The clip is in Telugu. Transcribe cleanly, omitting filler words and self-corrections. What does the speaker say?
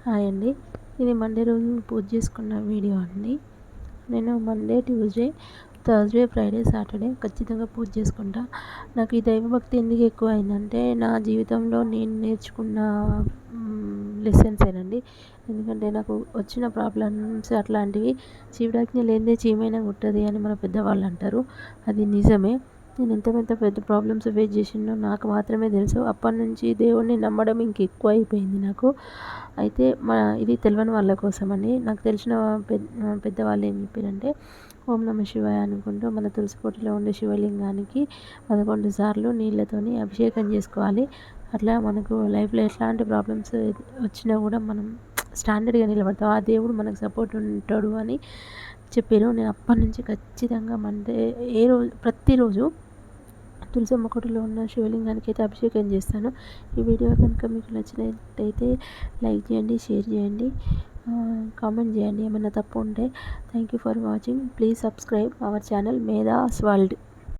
హాయ్ అండి. ఇది మండే రోజు పూజ చేసుకున్న వీడియో అండి. నేను Monday, Tuesday, Thursday, Friday, Saturday ఖచ్చితంగా పూజ చేసుకుంటా. నాకు ఈ దైవభక్తి ఎందుకు ఎక్కువ అయిందంటే నా జీవితంలో నేను నేర్చుకున్న లెసన్సేనండి. ఎందుకంటే నాకు వచ్చిన ప్రాబ్లమ్స్ అట్లాంటివి శివుడాజ్ఞ లేనిదే చీమైనా కుట్టది అని మన పెద్దవాళ్ళు అంటారు. అది నిజమే. నేను ఎంత పెద్ద ప్రాబ్లమ్స్ ఫేస్ చేసినో నాకు మాత్రమే తెలుసు. అప్పటినుంచి దేవుడిని నమ్మడం ఇంకెక్కువ అయిపోయింది నాకు. అయితే ఇది తెలవని వాళ్ళ కోసమని నాకు తెలిసిన పెద్దవాళ్ళు ఏం చెప్పారంటే, ఓం నమ శివాయ అనుకుంటూ మన తులసికోటలో ఉండే శివలింగానికి 11 సార్లు నీళ్ళతోని అభిషేకం చేసుకోవాలి. అట్లా మనకు లైఫ్లో ఎట్లాంటి ప్రాబ్లమ్స్ వచ్చినా కూడా మనం స్టాండర్డ్గా నిలబడతాం, ఆ దేవుడు మనకు సపోర్ట్ ఉంటాడు అని చెప్పారు. నేను అప్పటి నుంచి ఖచ్చితంగా ప్రతిరోజు తులసమ్మ కోటలో ఉన్న శివలింగానికి అయితే అభిషేకం చేస్తాను. ఈ వీడియో కనుక మీకు నచ్చినట్టయితే లైక్ చేయండి, షేర్ చేయండి, కామెంట్ చేయండి. ఏమైనా తప్పు ఉంటే. Thank you for watching. Please subscribe our channel Medhas world.